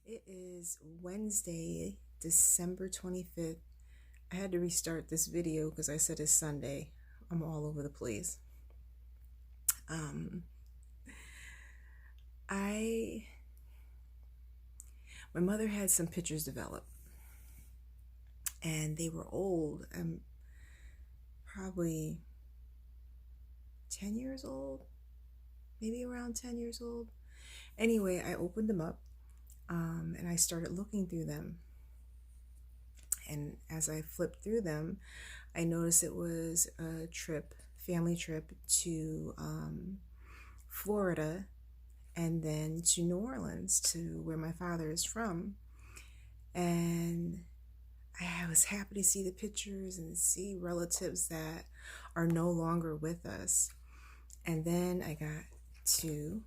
It is Wednesday, December 25th. I had to restart this video because I said it's Sunday. I'm all over the place. Um, I my mother had some pictures developed, and they were old. I'm probably 10 years old, maybe around 10 years old. Anyway, I opened them up, and I started looking through them. And as I flipped through them, I noticed it was a family trip to Florida and then to New Orleans, to where my father is from. And I was happy to see the pictures and see relatives that are no longer with us. And then I got to,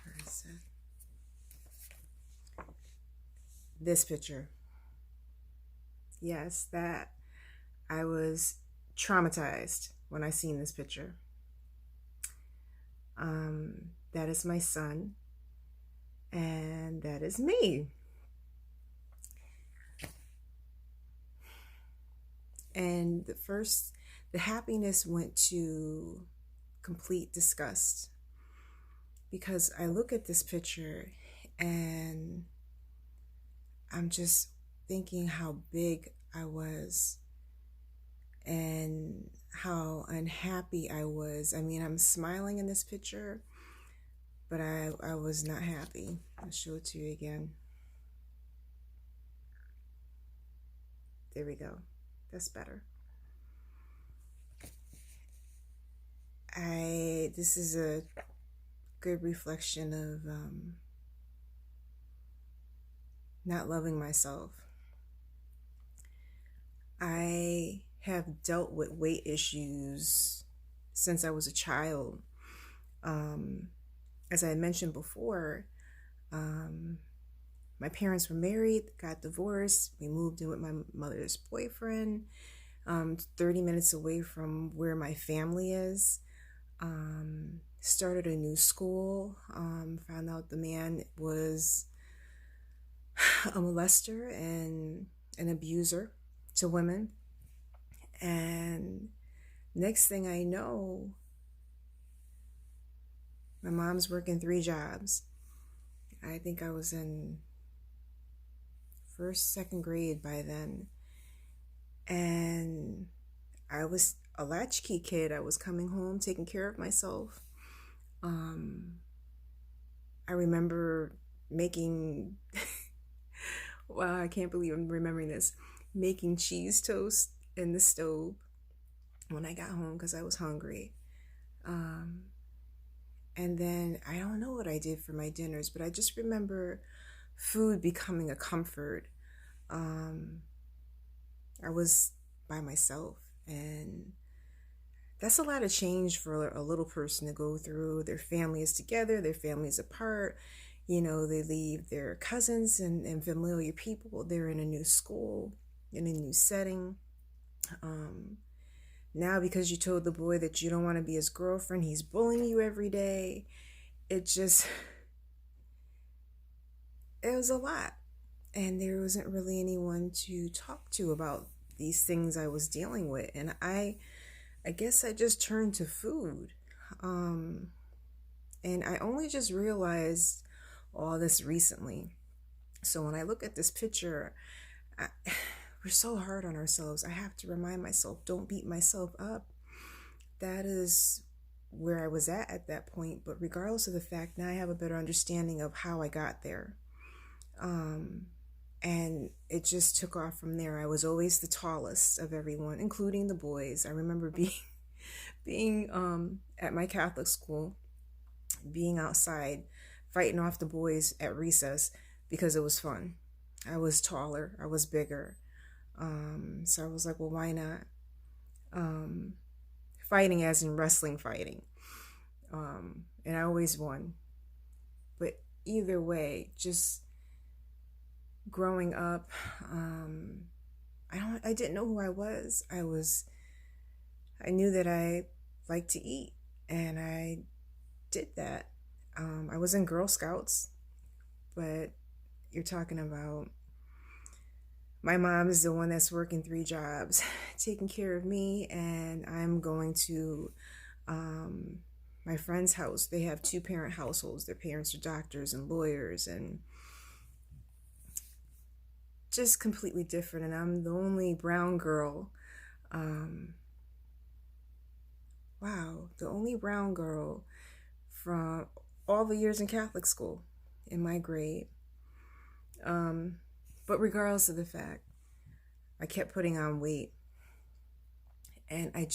where is it? This picture. Yes, that I was traumatized when I seen this picture. That is my son, and that is me. And the happiness went to complete disgust, because I look at this picture and I'm just thinking how big I was and how unhappy I was. I mean, I'm smiling in this picture, but I was not happy. I'll show it to you again. There we go. That's better. This is a good reflection of not loving myself. I have dealt with weight issues since I was a child. As I mentioned before, my parents were married, got divorced. We moved in with my mother's boyfriend, 30 minutes away from where my family is. Started a new school, found out the man was a molester and an abuser to women. And next thing I know, my mom's working 3 jobs. I think I was in first, second grade by then. And I was a latchkey kid. I was coming home, taking care of myself. I remember making, wow, I can't believe I'm remembering this, making cheese toast in the stove when I got home because I was hungry. And then I don't know what I did for my dinners, but I just remember food becoming a comfort. I was by myself, and that's a lot of change for a little person to go through. Their family is together, their family is apart. You know, they leave their cousins and familiar people. They're in a new school, in a new setting. Now, because you told the boy that you don't want to be his girlfriend, he's bullying you every day. It just, it was a lot. And there wasn't really anyone to talk to about these things I was dealing with. And I guess I just turned to food. And I only just realized all this recently. So when I look at this picture, we're so hard on ourselves. I have to remind myself, don't beat myself up. That is where I was at that point. But regardless of the fact, now I have a better understanding of how I got there. And it just took off from there. I was always the tallest of everyone, including the boys. I remember being at my Catholic school, being outside, fighting off the boys at recess because it was fun. I was taller, I was bigger. So I was like, well, why not? Fighting as in wrestling fighting. And I always won. But either way, just growing up, I didn't know who I was. I knew that I liked to eat, and I did that. I was in Girl Scouts, but you're talking about my mom is the one that's working 3 jobs, taking care of me, and I'm going to um, my friend's house. They have 2 parent households. Their parents are doctors and lawyers, and just completely different. And I'm the only brown girl. Um, wow, the only brown girl from all the years in Catholic school in my grade. But regardless of the fact, I kept putting on weight, and I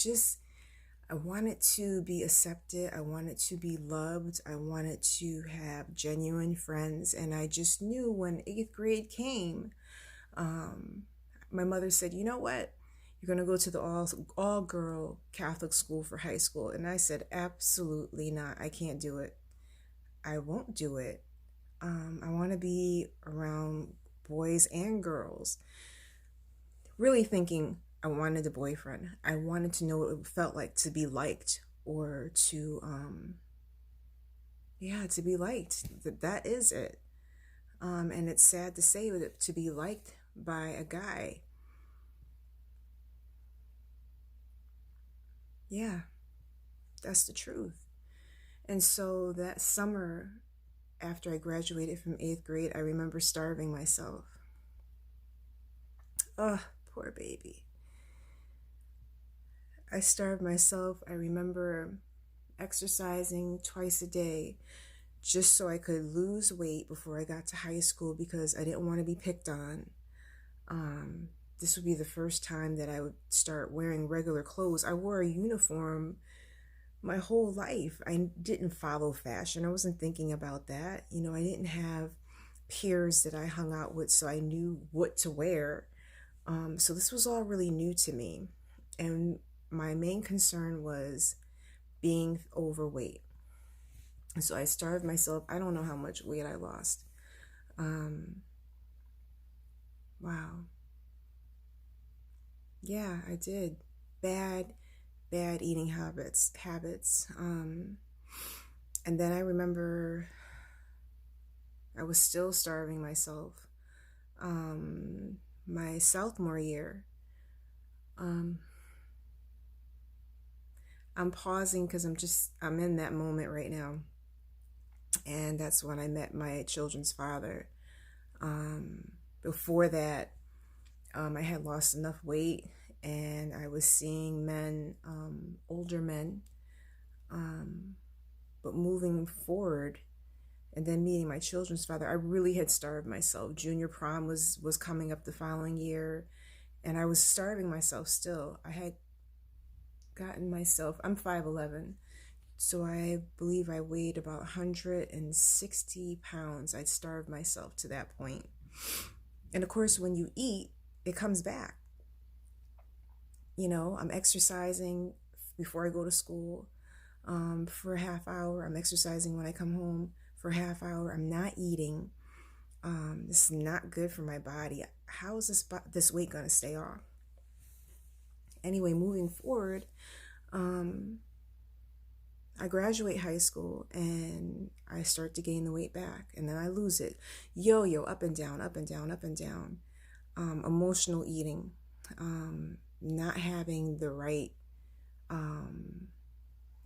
wanted to be accepted. I wanted to be loved. I wanted to have genuine friends. And I just knew when 8th grade came, my mother said, you know what? You're going to go to the all girl Catholic school for high school. And I said, absolutely not. I can't do it. I won't do it. I want to be around boys and girls. Really thinking I wanted a boyfriend. I wanted to know what it felt like to be liked, or to, to be liked. That is it. And it's sad to say that to be liked by a guy. Yeah, that's the truth. And so that summer, after I graduated from 8th grade, I remember starving myself. Oh, poor baby. I starved myself. I remember exercising twice a day just so I could lose weight before I got to high school, because I didn't want to be picked on. This would be the first time that I would start wearing regular clothes. I wore a uniform my whole life. I didn't follow fashion. I wasn't thinking about that. I didn't have peers that I hung out with, so I knew what to wear. So this was all really new to me. And my main concern was being overweight. And so I starved myself. I don't know how much weight I lost. Wow. Yeah, I did. Bad eating habits. And then I remember I was still starving myself. My sophomore year. I'm pausing because I'm in that moment right now. And that's when I met my children's father. Before that, I had lost enough weight, and I was seeing men, older men, but moving forward, and then meeting my children's father, I really had starved myself. Junior prom was coming up the following year, and I was starving myself still. I had gotten myself, I'm 5'11", so I believe I weighed about 160 pounds. I'd starved myself to that point. And of course, when you eat, it comes back. I'm exercising before I go to school for a half hour. I'm exercising when I come home for a half hour. I'm not eating. This is not good for my body. How is this weight going to stay off? Anyway, moving forward, I graduate high school and I start to gain the weight back, and then I lose it. Yo-yo, up and down, up and down, up and down. Emotional eating, not having the right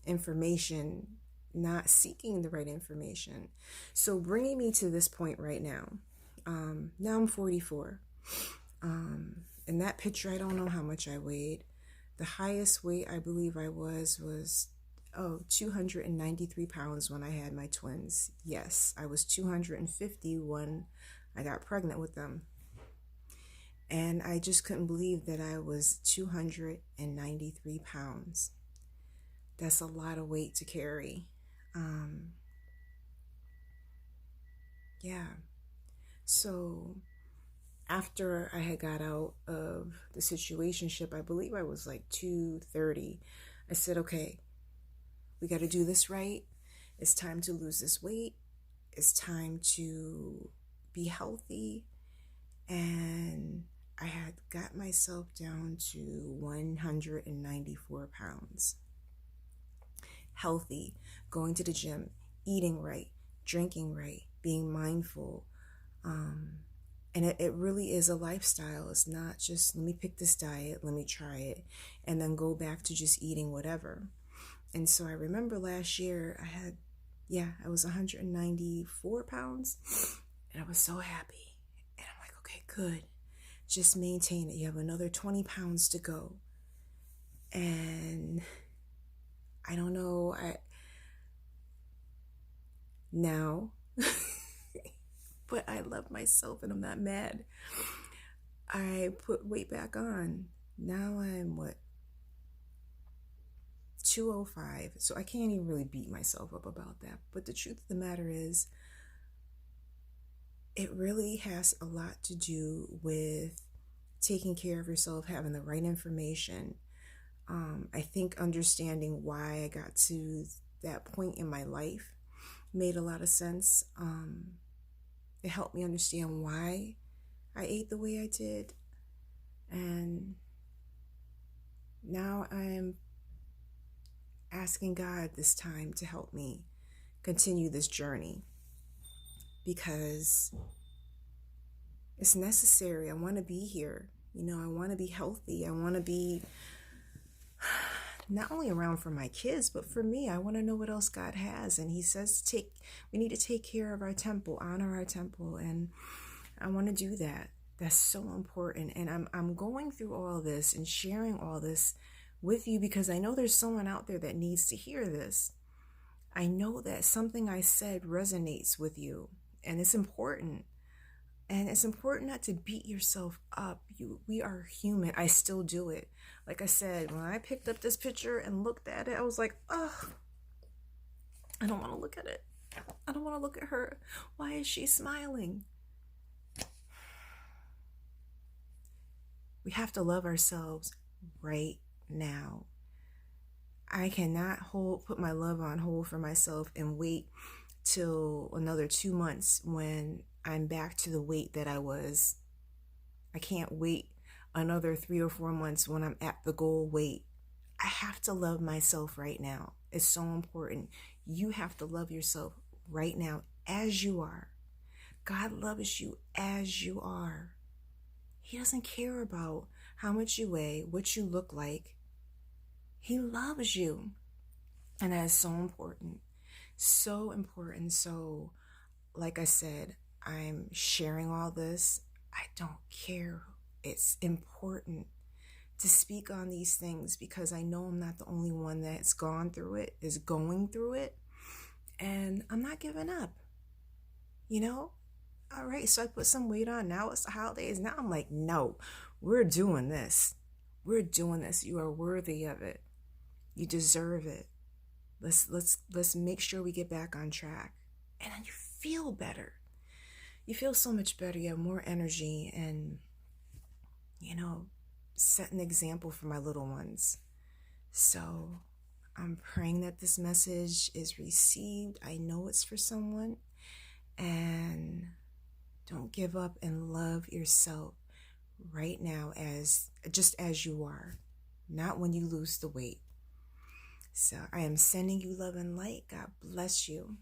information, not seeking the right information. So bringing me to this point right now. Now I'm 44. In that picture, I don't know how much I weighed. The highest weight I believe I was 293 pounds when I had my twins. Yes, I was 250 when I got pregnant with them. And I just couldn't believe that I was 293 pounds. That's a lot of weight to carry. Yeah. So after I had got out of the situationship, I believe I was like 230. I said, okay, we got to do this right. It's time to lose this weight. It's time to be healthy. And I had got myself down to 194 pounds. Healthy, going to the gym, eating right, drinking right, being mindful, And it really is a lifestyle. It's not just, let me pick this diet, let me try it, and then go back to just eating whatever. And so I remember last year I was 194 pounds, and I was so happy. And I'm like, okay, good. Just maintain it. You have another 20 pounds to go. And I don't know, now, but I love myself and I'm not mad. I put weight back on. Now I'm 205. So I can't even really beat myself up about that. But the truth of the matter is, it really has a lot to do with taking care of yourself, having the right information. I think understanding why I got to that point in my life made a lot of sense. It helped me understand why I ate the way I did. And now I'm asking God this time to help me continue this journey, because it's necessary. I want to be here. I want to be healthy. I want to be not only around for my kids, but for me. I want to know what else God has. And he says we need to take care of our temple, honor our temple. And I want to do that. That's so important. And I'm going through all this and sharing all this with you because I know there's someone out there that needs to hear this. I know that something I said resonates with you, and it's important. And it's important not to beat yourself up. We are human. I still do it. Like I said, when I picked up this picture and looked at it, I was like, oh, I don't want to look at it. I don't want to look at her. Why is she smiling? We have to love ourselves right now. I cannot put my love on hold for myself and wait till another 2 months when I'm back to the weight that I was. I can't wait another 3 or 4 months when I'm at the goal weight. I have to love myself right now. It's so important. You have to love yourself right now as you are. God loves you as you are. He doesn't care about how much you weigh, what you look like. He loves you. And that is so important. So important. So, like I said, I'm sharing all this. I don't care. It's important to speak on these things because I know I'm not the only one that's gone through it, is going through it. And I'm not giving up. All right, so I put some weight on. Now it's the holidays. Now I'm like, no, we're doing this. We're doing this. You are worthy of it. You deserve it. Let's make sure we get back on track. And then you feel better. You feel so much better. You have more energy and, set an example for my little ones. So I'm praying that this message is received. I know it's for someone. And don't give up and love yourself right now just as you are, not when you lose the weight. So I am sending you love and light. God bless you.